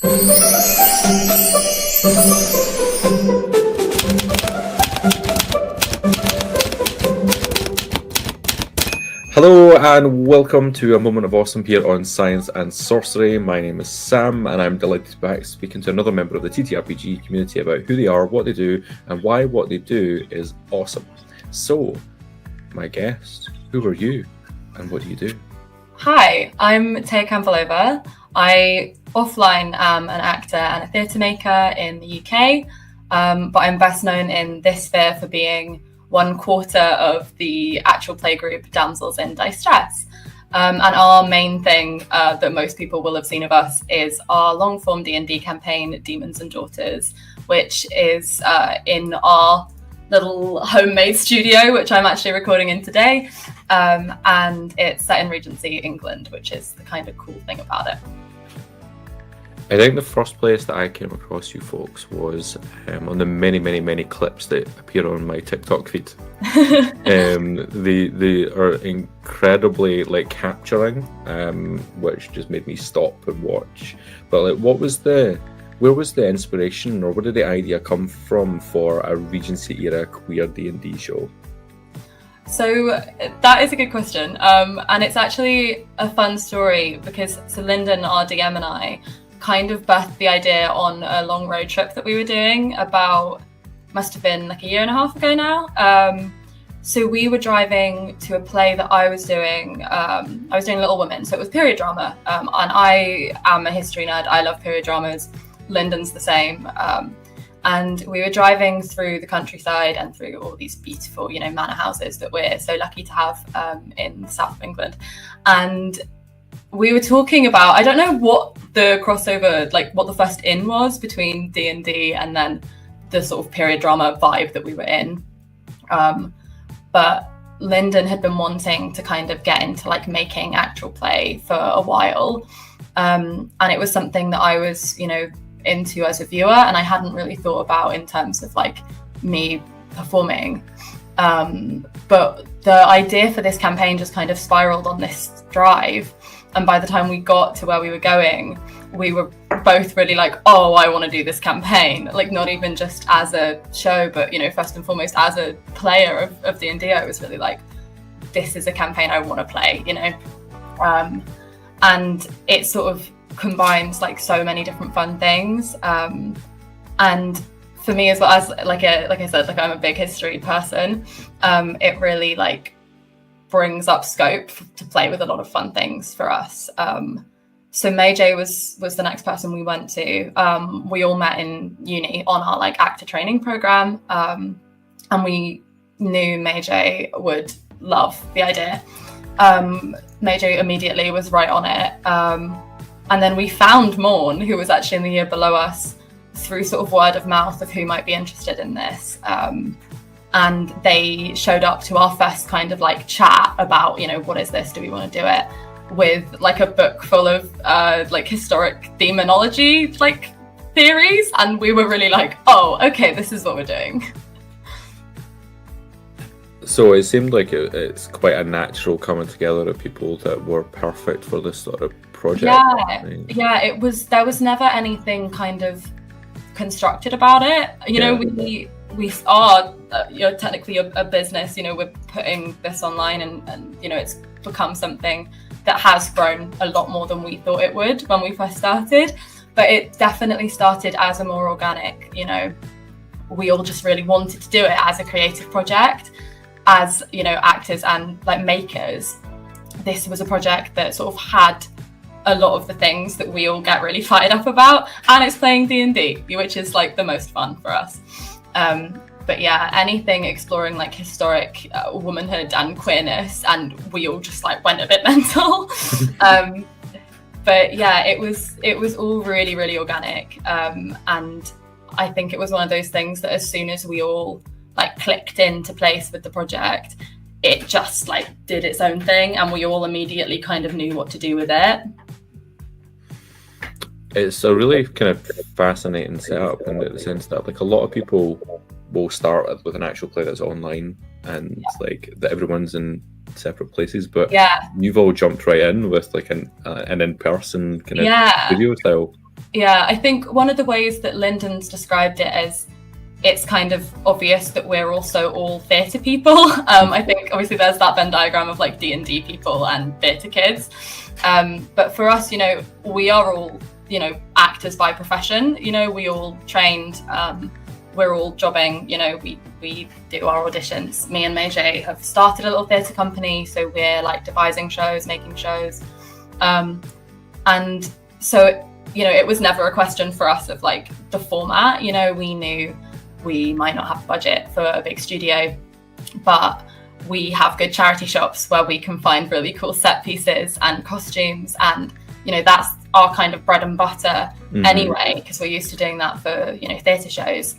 Hello and welcome to a moment of awesome here on Science and Sorcery. My name is Sam and I'm delighted to be back speaking to another member of the TTRPG community about who they are, what they do, and why what they do is awesome. So, my guest, who are you and what do you do? Hi, I'm Taya Campbell-Over. I offline am an actor and a theatre maker in the UK, but I'm best known in this sphere for being one quarter of the actual playgroup Damsels in Distress. And our main thing that most people will have seen of us is our long-form D&D campaign, Demons and Daughters, which is in our little homemade studio, which I'm actually recording in today. And it's set in Regency, England, which is the kind of cool thing about it. I think the first place that I came across you folks was on the many clips that appear on my TikTok feed. They are incredibly capturing, which just made me stop and watch. But where was the inspiration, or where did the idea come from for a Regency era queer D&D show? So that is a good question, and it's actually a fun story because Lyndon, our DM, and I kind of birthed the idea on a long road trip that we were doing must have been a year and a half ago now. So we were driving to a play that I was doing. I was doing Little Women, so it was period drama, and I am a history nerd. I love period dramas. Lyndon's the same. And we were driving through the countryside and through all these beautiful, manor houses that we're so lucky to have in the south of England. And we were talking about, I don't know what the crossover, what the first in was between D&D and then the sort of period drama vibe that we were in. But Lyndon had been wanting to kind of get into making actual play for a while. And it was something that I was, into as a viewer, and I hadn't really thought about in terms of me performing. But the idea for this campaign just kind of spiraled on this drive. And by the time we got to where we were going, we were both really oh, I want to do this campaign. Not even just as a show, but, first and foremost, as a player of D&D, I was really this is a campaign I want to play, and it sort of combines so many different fun things. And for me as well, as I said, I'm a big history person, it really brings up scope to play with a lot of fun things for us. So May J was the next person we went to. We all met in uni on our actor training program, and we knew May J would love the idea. May J immediately was right on it, and then we found Morn, who was actually in the year below us, through sort of word of mouth of who might be interested in this. And they showed up to our first kind of chat about, what is this? Do we want to do it? With a book full of historic demonology theories. And we were really oh, okay, this is what we're doing. So it seemed like it's quite a natural coming together of people that were perfect for this sort of project. Yeah, it was. There was never anything kind of constructed about it. We are technically a business. We're putting this online, and it's become something that has grown a lot more than we thought it would when we first started. But it definitely started as a more organic. We all just really wanted to do it as a creative project. As actors and makers, this was a project that sort of had a lot of the things that we all get really fired up about, and it's playing D&D, which is the most fun for us. But yeah, anything exploring historic womanhood and queerness, and we all just went a bit mental. But yeah, it was all really organic, and I think it was one of those things that as soon as we all clicked into place with the project, it just did its own thing, and we all immediately kind of knew what to do with it. It's a really kind of fascinating setup in the sense that a lot of people will start with an actual play that's online and that everyone's in separate places, but you've all jumped right in with an in-person kind of video style. Yeah, I think one of the ways that Lyndon's described it is it's kind of obvious that we're also all theatre people. I think obviously there's that Venn diagram of like D&D people and theatre kids. But for us, you know, we are all, you know, actors by profession. You know, we all trained, we're all jobbing, you know, we do our auditions. Me and Meije have started a little theatre company, so we're like devising shows, making shows. And so, you know, it was never a question for us of like the format. You know, we knew we might not have a budget for a big studio, but we have good charity shops where we can find really cool set pieces and costumes, and you know, that's our kind of bread and butter anyway, because we're used to doing that for, you know, theatre shows.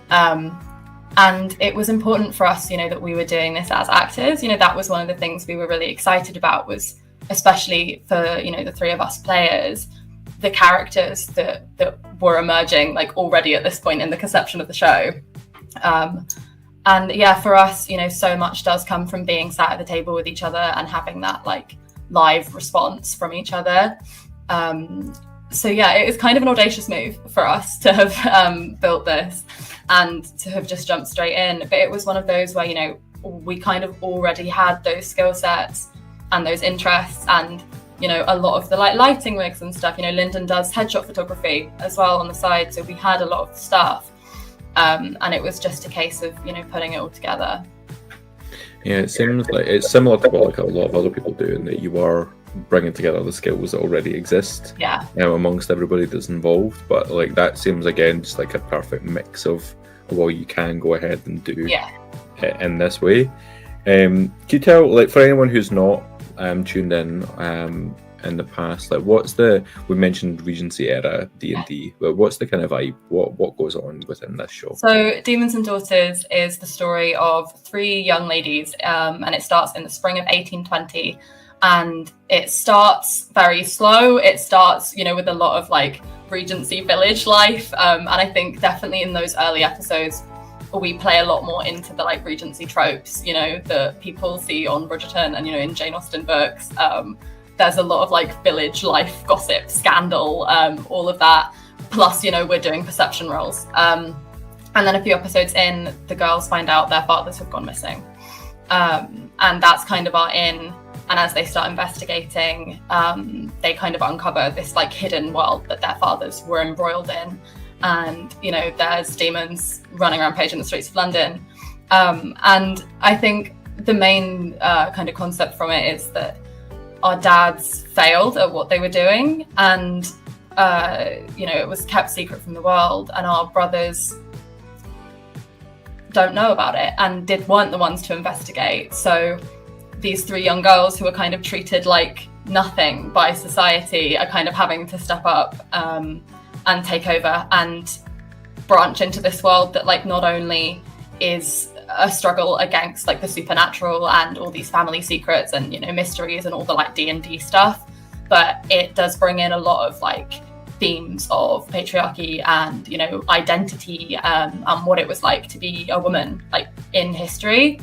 And it was important for us, you know, that we were doing this as actors. You know, that was one of the things we were really excited about, was especially for, you know, the three of us players, the characters that were emerging like already at this point in the conception of the show. And yeah, for us, you know, so much does come from being sat at the table with each other and having that like live response from each other. So yeah, it was kind of an audacious move for us to have built this and to have just jumped straight in. But it was one of those where, you know, we kind of already had those skill sets and those interests, and you know, a lot of the like lighting rigs and stuff. You know, Lyndon does headshot photography as well on the side, so we had a lot of stuff, and it was just a case of, you know, putting it all together. Yeah, it seems like it's similar to what like a lot of other people do, in that you are bringing together the skills that already exist, amongst everybody that's involved. But like that seems again just like a perfect mix of what you can go ahead and do in this way. Can you tell, like, for anyone who's not tuned in the past, like we mentioned Regency era D&D, but what's the kind of vibe, what goes on within this show? So Demons and Daughters is the story of three young ladies, and it starts in the spring of 1820, and it starts very slow. It starts, you know, with a lot of like Regency village life, and I think definitely in those early episodes we play a lot more into the like Regency tropes, you know, that people see on Bridgerton and, you know, in Jane Austen books. There's a lot of like village life gossip, scandal, all of that. Plus, you know, we're doing perception rolls. And then a few episodes in, the girls find out their fathers have gone missing. And that's kind of our in. And as they start investigating, they kind of uncover this like hidden world that their fathers were embroiled in. And, you know, there's demons running rampage in the streets of London. And I think the main kind of concept from it is that our dads failed at what they were doing, and, you know, it was kept secret from the world, and our brothers don't know about it and weren't the ones to investigate. So these three young girls who are kind of treated like nothing by society are kind of having to step up and take over and branch into this world that like not only is a struggle against like the supernatural and all these family secrets and, you know, mysteries and all the like D&D stuff, but it does bring in a lot of like themes of patriarchy and, you know, identity, and what it was like to be a woman like in history,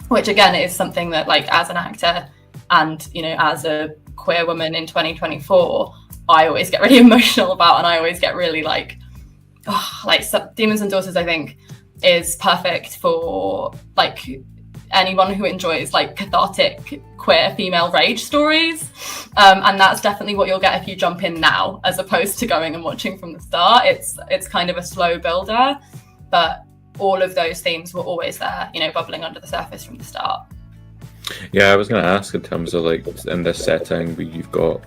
which again is something that like as an actor and, you know, as a queer woman in 2024, I always get really emotional about, and I always get really like Demons and Daughters, I think, is perfect for like anyone who enjoys like cathartic queer female rage stories, and that's definitely what you'll get if you jump in now, as opposed to going and watching from the start. It's kind of a slow builder, but all of those themes were always there, you know, bubbling under the surface from the start. Yeah, I was going to ask, in terms of like in this setting where you've got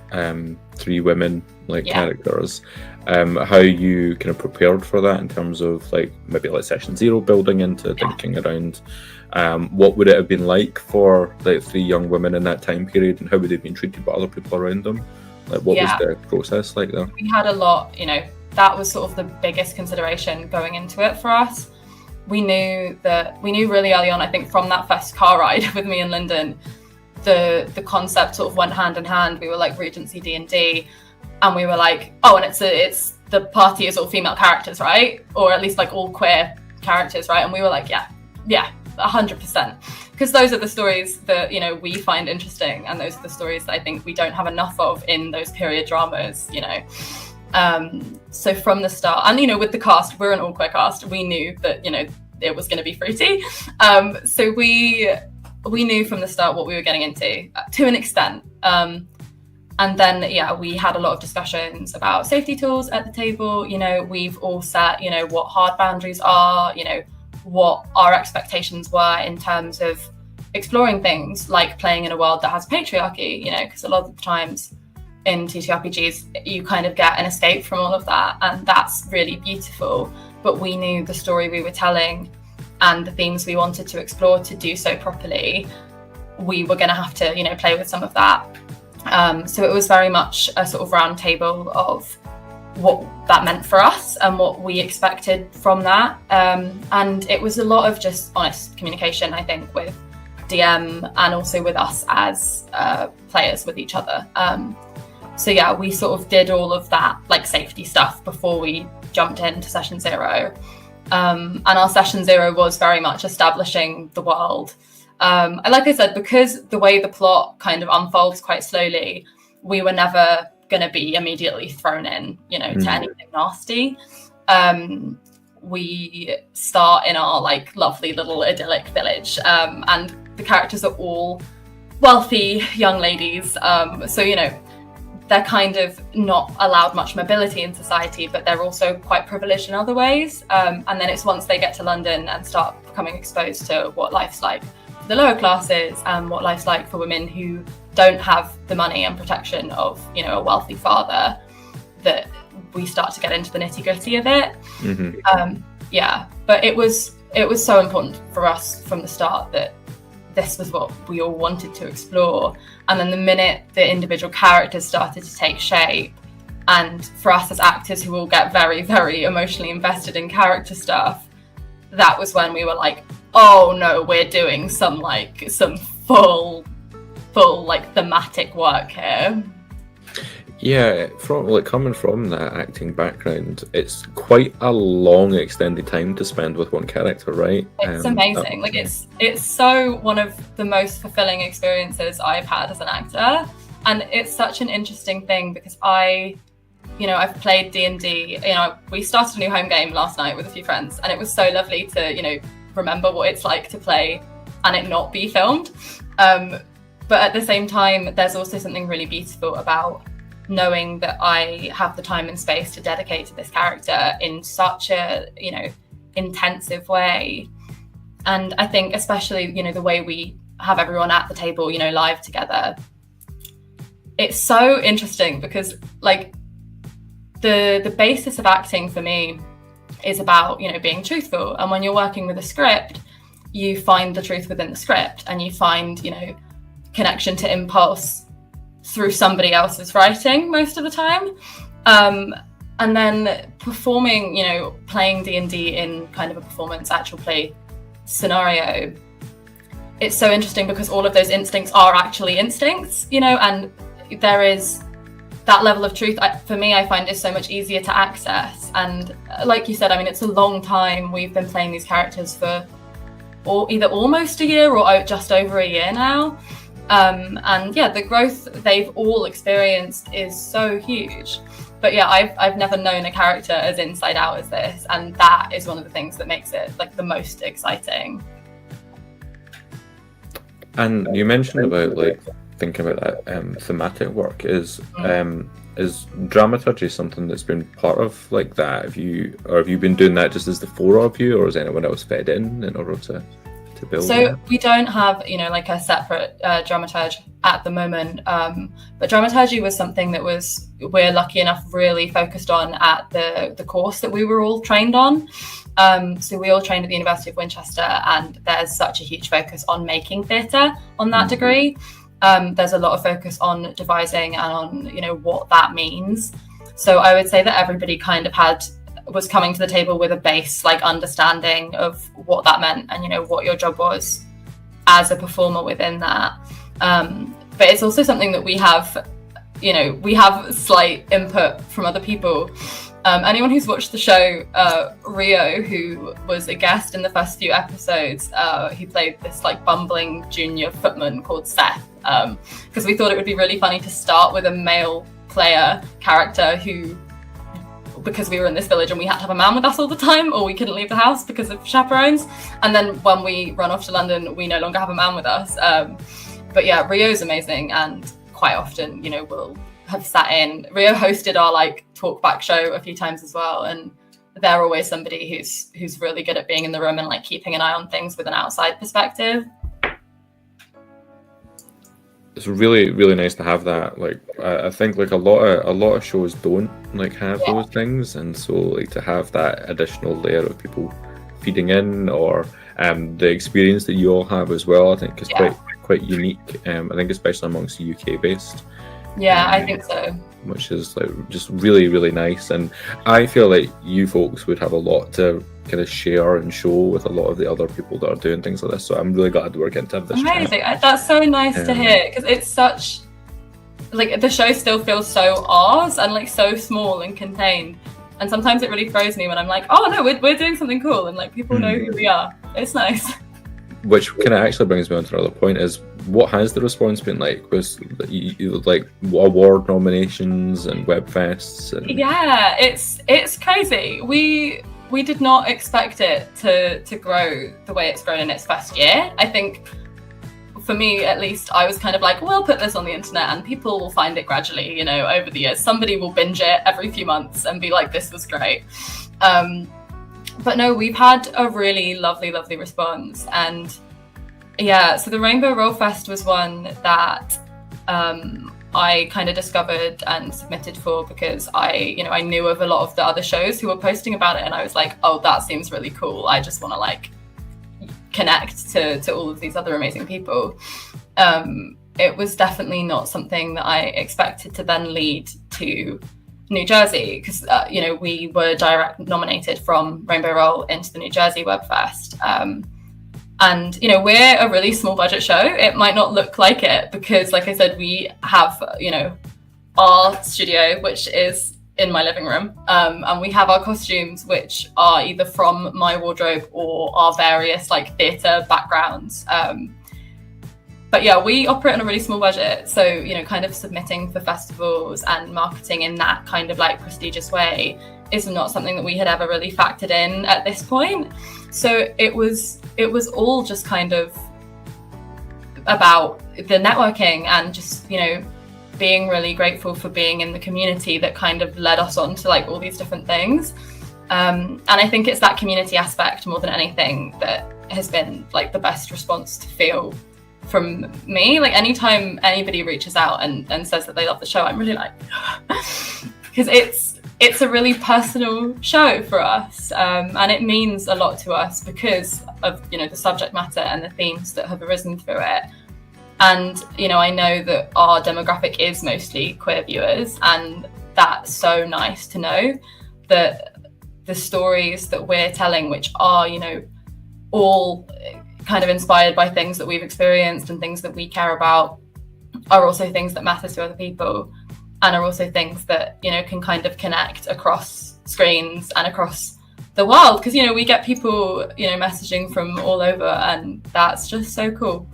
three women like characters, how you kind of prepared for that in terms of like maybe like session zero building into thinking around what would it have been like for like three young women in that time period, and how would they have been treated by other people around them? Like what was the process like there? We had a lot, you know, that was sort of the biggest consideration going into it for us. We knew really early on, I think from that first car ride with me and Lyndon, the concept sort of went hand in hand. We were like Regency D&D, and we were like, oh, and it's the party is all female characters, right? Or at least like all queer characters, right? And we were like, yeah, 100%. Because those are the stories that, you know, we find interesting, and those are the stories that I think we don't have enough of in those period dramas, you know. So from the start, and, you know, with the cast, we're an all-queer cast, we knew that, you know, it was going to be fruity. So we knew from the start what we were getting into, to an extent. And then, yeah, we had a lot of discussions about safety tools at the table. You know, we've all set, you know, what hard boundaries are, you know, what our expectations were in terms of exploring things like playing in a world that has patriarchy, you know, because a lot of the times in TTRPGs, you kind of get an escape from all of that. And that's really beautiful. But we knew the story we were telling and the themes we wanted to explore, to do so properly, we were going to have to, you know, play with some of that. So it was very much a sort of round table of what that meant for us and what we expected from that. And it was a lot of just honest communication, I think, with DM and also with us as players with each other. So yeah, we sort of did all of that like safety stuff before we jumped into session 0. And our session 0 was very much establishing the world. And like I said, because the way the plot kind of unfolds quite slowly, we were never going to be immediately thrown in, you know, to anything nasty. We start in our like lovely little idyllic village, and the characters are all wealthy young ladies. So, you know, they're kind of not allowed much mobility in society, but they're also quite privileged in other ways. And then it's once they get to London and start becoming exposed to what life's like for the lower classes and what life's like for women who don't have the money and protection of, you know, a wealthy father, that we start to get into the nitty-gritty of it. Yeah, but it was so important for us from the start that this was what we all wanted to explore. And then the minute the individual characters started to take shape, and for us as actors who all get very, very emotionally invested in character stuff, that was when we were like, oh no, we're doing some full like thematic work here. Yeah, coming from that acting background, it's quite a long extended time to spend with one character, right? It's amazing. Like it's so one of the most fulfilling experiences I've had as an actor, and it's such an interesting thing because I've played D&D. You know, we started a new home game last night with a few friends, and it was so lovely to, you know, remember what it's like to play and it not be filmed. But at the same time, there's also something really beautiful about knowing that I have the time and space to dedicate to this character in such a, you know, intensive way. And I think especially, you know, the way we have everyone at the table, you know, live together, it's so interesting because like the basis of acting for me is about, you know, being truthful. And when you're working with a script, you find the truth within the script, and you find, you know, connection to impulse through somebody else's writing most of the time. And then performing, you know, playing D&D in kind of a performance actual play scenario, it's so interesting because all of those instincts are actually instincts, you know, and there is that level of truth. For me, I find is so much easier to access. And like you said, I mean, it's a long time. We've been playing these characters for either almost a year or just over a year now. And yeah, the growth they've all experienced is so huge. But yeah, I've never known a character as inside out as this, and that is one of the things that makes it like the most exciting. And you mentioned about like thinking about that thematic work. Is dramaturgy something that's been part of like that? Have you been doing that just as the four of you, or is anyone else fed in order to build? So we don't have, you know, like a separate dramaturge at the moment, but dramaturgy was something that we're lucky enough really focused on at the course that we were all trained on. So we all trained at the University of Winchester, and there's such a huge focus on making theatre on that degree. There's a lot of focus on devising and on, you know, what that means. So I would say that everybody kind of was coming to the table with a base like understanding of what that meant and, you know, what your job was as a performer within that. But it's also something that we have, you know, we have slight input from other people. Anyone who's watched the show, Rio, who was a guest in the first few episodes, he played this like bumbling junior footman called Seth, because we thought it would be really funny to start with a male player character who because we were in this village and we had to have a man with us all the time, or we couldn't leave the house because of chaperones. And then when we run off to London, we no longer have a man with us. But yeah, Rio's amazing, and quite often, you know, we'll have sat in. Rio hosted our like talk back show a few times as well, and they're always somebody who's really good at being in the room and like keeping an eye on things with an outside perspective. It's really, really nice to have that. Like, I think like a lot of shows don't like have those things, and so like to have that additional layer of people feeding in, or the experience that you all have as well, I think is quite unique. I think especially amongst the UK based. Yeah, I think so. Which is like just really, really nice, and I feel like you folks would have a lot to kind of share and show with a lot of the other people that are doing things like this. So I'm really glad we're getting to have this. Amazing, that's so nice to hear, because it's such like the show still feels so ours and like so small and contained, and sometimes it really throws me when I'm like, oh no, we're doing something cool, and like people know who we are. It's nice. Which kind of actually brings me on to another point, is what has the response been like? Was you like award nominations and web fests? And... Yeah, it's crazy. We did not expect it to grow the way it's grown in its first year. I think for me, at least, I was kind of like, we'll put this on the internet and people will find it gradually, you know, over the years. Somebody will binge it every few months and be like, this was great. But no, we've had a really lovely, lovely response. And yeah, so the Rainbow Roll Fest was one that I kind of discovered and submitted for because I knew of a lot of the other shows who were posting about it, and I was like, oh, that seems really cool. I just want to like connect to all of these other amazing people. It was definitely not something that I expected to then lead to New Jersey, because we were direct nominated from Rainbow Roll into the New Jersey Web Fest. And, we're a really small budget show. It might not look like it because, like I said, we have, our studio, which is in my living room. And we have our costumes, which are either from my wardrobe or our various like theatre backgrounds. But yeah, we operate on a really small budget. So, kind of submitting for festivals and marketing in that kind of like prestigious way is not something that we had ever really factored in at this point. So it was all just kind of about the networking and just, being really grateful for being in the community that kind of led us on to like all these different things. And I think it's that community aspect more than anything that has been like the best response to feel from me. Like anytime anybody reaches out and says that they love the show, I'm really like, because it's a really personal show for us, and it means a lot to us because of the subject matter and the themes that have arisen through it. And I know that our demographic is mostly queer viewers, and that's so nice to know that the stories that we're telling, which are all kind of inspired by things that we've experienced and things that we care about, are also things that matter to other people, and are also things that can kind of connect across screens and across the world, because we get people messaging from all over, and that's just so cool.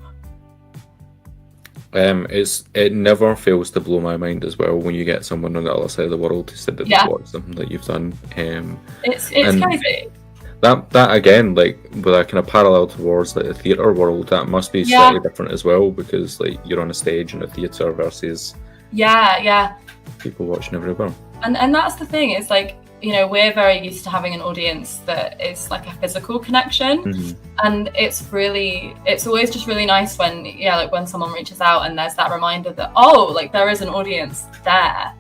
It never fails to blow my mind as well when you get someone on the other side of the world who said that they've watched something that you've done. It's crazy. That again, like with a kind of parallel towards like the theatre world, that must be slightly different as well, because like you're on a stage in a theatre versus people watching everywhere. And that's the thing, is like we're very used to having an audience that is like a physical connection, and it's always just really nice when when someone reaches out and there's that reminder that like there is an audience there.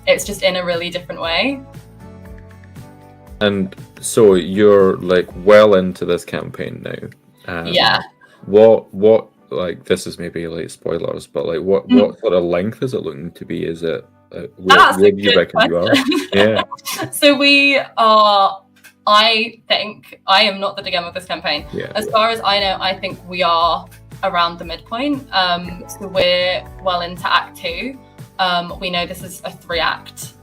It's just in a really different way. And so you're like well into this campaign now. What like, this is maybe like spoilers, but like what sort of length is it looking to be? Is it where do you reckon you are? Yeah. So we are, I think, I am not the DM of this campaign. Yeah. As far as I know, I think we are around the midpoint. So we're well into Act 2. We know this is a 3-act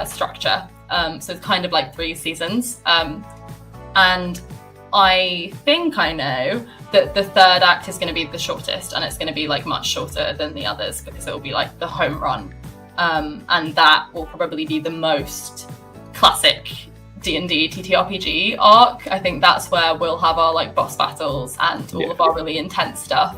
structure. So it's kind of like 3 seasons. And I think I know that the 3rd act is going to be the shortest, and it's going to be like much shorter than the others because it will be like the home run. And that will probably be the most classic D&D TTRPG arc. I think that's where we'll have our like boss battles and all of our really intense stuff.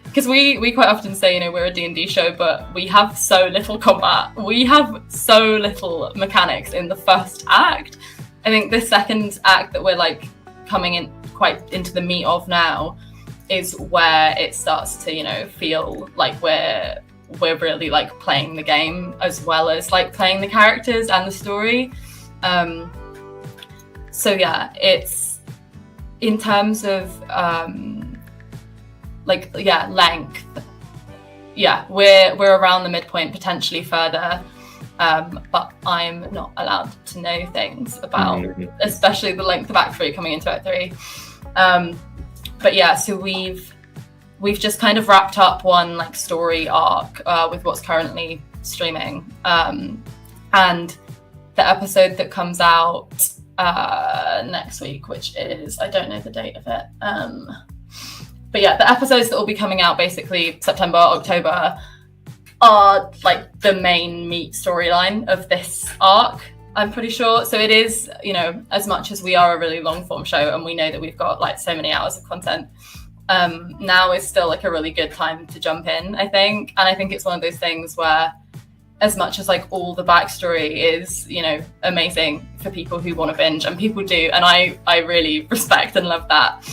Because we quite often say, you know, we're a D&D show, but we have so little combat. We have so little mechanics in the first act. I think this second act that we're like coming in quite into the meat of now is where it starts to, you know, feel like we're really like playing the game as well as like playing the characters and the story. So yeah, it's in terms of length. Yeah, we're around the midpoint, potentially further. But I'm not allowed to know things about, especially the length of Act 3 coming into Act 3. But yeah, so we've just kind of wrapped up one like story arc with what's currently streaming, and the episode that comes out next week, which is, I don't know the date of it. But yeah, the episodes that will be coming out basically September, October are like the main meat storyline of this arc, I'm pretty sure. So it is, you know, as much as we are a really long form show and we know that we've got like so many hours of content, now is still like a really good time to jump in, I think. And I think it's one of those things where as much as like all the backstory is, you know, amazing for people who want to binge, and people do, and I really respect and love that.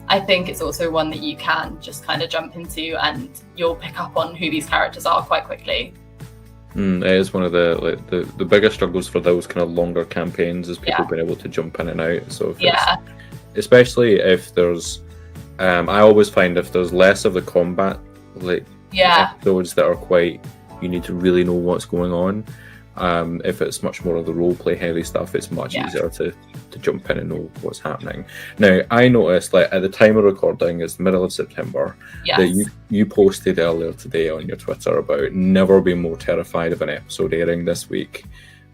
I think it's also one that you can just kind of jump into and you'll pick up on who these characters are quite quickly. It is one of the bigger struggles for those kind of longer campaigns is people being able to jump in and out. So especially if there's, I always find if there's less of the combat, like episodes that are quite, you need to really know what's going on. If it's much more of the role play heavy stuff, it's much easier to jump in and know what's happening. Now, I noticed, like at the time of recording, it's the middle of September, that you posted earlier today on your Twitter about never being more terrified of an episode airing this week,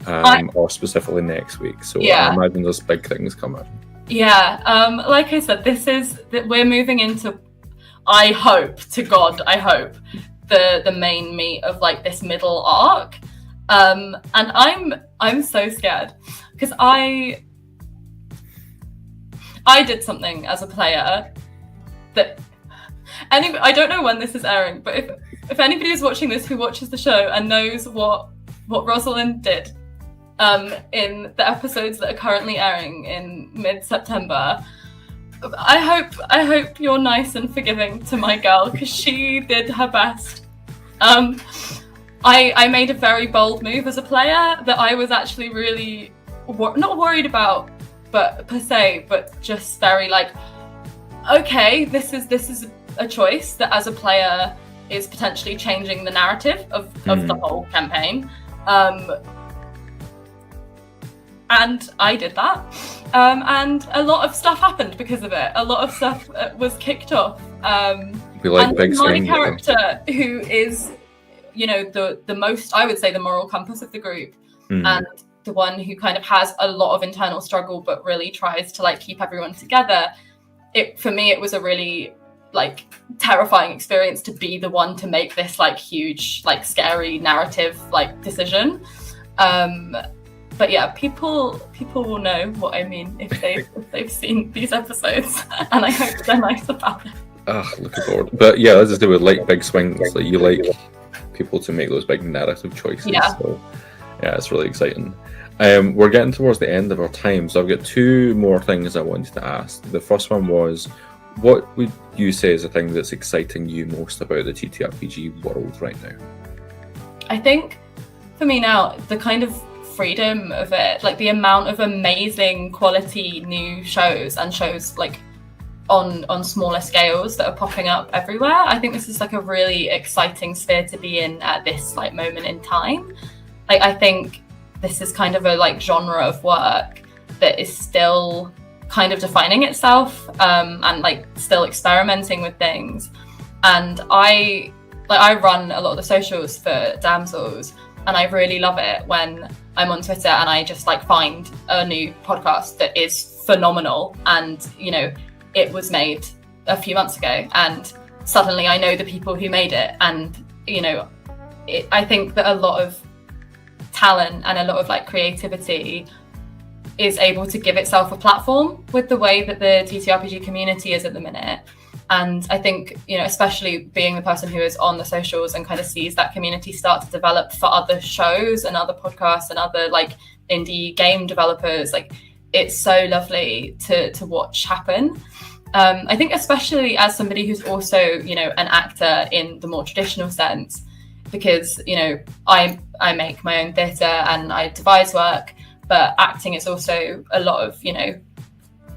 or specifically next week. So I imagine there's big things coming. Yeah, like I said, we're moving into, I hope to God, the main meat of like this middle arc. And I'm so scared because I did something as a player that I don't know when this is airing, but if anybody is watching this who watches the show and knows what Rosalind did in the episodes that are currently airing in mid-September, I hope you're nice and forgiving to my girl, because she did her best. I made a very bold move as a player that I was actually really not worried about, but just very like, okay, this is a choice that as a player is potentially changing the narrative of the whole campaign. And I did that. And a lot of stuff happened because of it. A lot of stuff was kicked off. We like big my character, who is, you know, the most, I would say, the moral compass of the group, and the one who kind of has a lot of internal struggle but really tries to like keep everyone together. For me, it was a really like terrifying experience to be the one to make this like huge, like scary narrative like decision. But yeah, people will know what I mean if they've seen these episodes, and I hope they're nice about it. Looking forward. But yeah, as I say, with like big swings, like you like people to make those big narrative choices. Yeah. So yeah, it's really exciting. We're getting towards the end of our time, so I've got two more things I wanted to ask. The first one was, what would you say is the thing that's exciting you most about the TTRPG world right now? I think for me now, the kind of freedom of it, like the amount of amazing quality new shows and shows like on smaller scales that are popping up everywhere. I think this is like a really exciting sphere to be in at this like moment in time. Like I think this is kind of a like genre of work that is still kind of defining itself, and like still experimenting with things. And I run a lot of the socials for Damsels, and I really love it when I'm on Twitter and I just like find a new podcast that is phenomenal, and you know, it was made a few months ago and suddenly I know the people who made it. And you know, I think that a lot of talent and a lot of like creativity is able to give itself a platform with the way that the TTRPG community is at the minute. And I think, you know, especially being the person who is on the socials and kind of sees that community start to develop for other shows and other podcasts and other like indie game developers, like it's so lovely to watch happen. I think especially as somebody who's also, you know, an actor in the more traditional sense, because, you know, I make my own theatre and I devise work, but acting is also a lot of, you know,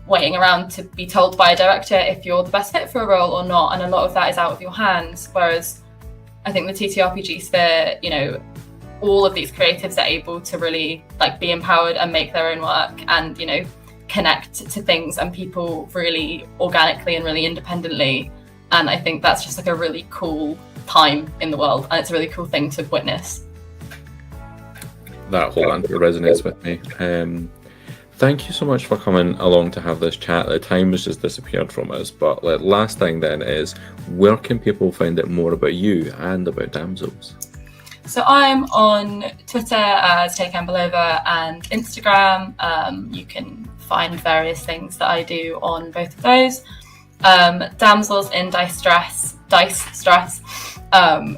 waiting around to be told by a director if you're the best fit for a role or not, and a lot of that is out of your hands. Whereas I think the TTRPG sphere, you know, all of these creatives are able to really like be empowered and make their own work and, you know, connect to things and people really organically and really independently. And I think that's just like a really cool time in the world, and it's a really cool thing to witness. That whole answer resonates with me. Thank you so much for coming along to have this chat. The time has just disappeared from us, but last thing then is, where can people find out more about you and about Damsels? So I'm on Twitter as Taya Campbell-Over and Instagram. You can find various things that I do on both of those. Damsels in Dice Stress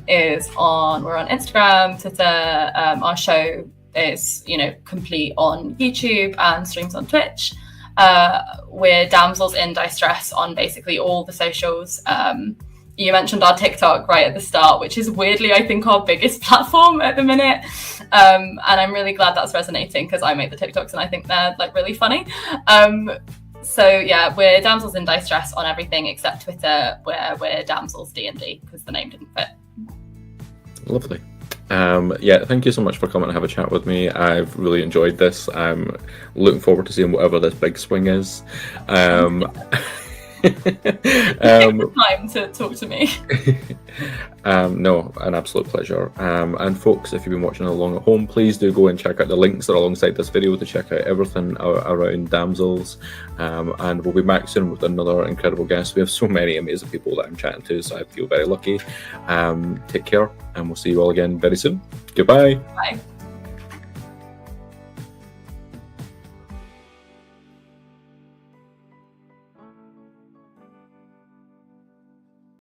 is on, we're on Instagram, Twitter. Our show is, you know, complete on YouTube and streams on Twitch. We're Damsels in Dice Stress on basically all the socials. You mentioned our TikTok right at the start, which is weirdly, I think, our biggest platform at the minute. And I'm really glad that's resonating because I make the TikToks and I think they're like really funny. So yeah, we're Damsels in Dice Stress on everything except Twitter, where we're Damsels D&D because the name didn't fit. Lovely. Yeah, thank you so much for coming and have a chat with me. I've really enjoyed this. I'm looking forward to seeing whatever this big swing is. Take the time to talk to me. No, an absolute pleasure. And folks, if you've been watching along at home, please do go and check out the links that are alongside this video to check out everything around Damsels. And we'll be back soon with another incredible guest. We have so many amazing people that I'm chatting to, so I feel very lucky. Take care, and we'll see you all again very soon. Goodbye. Bye.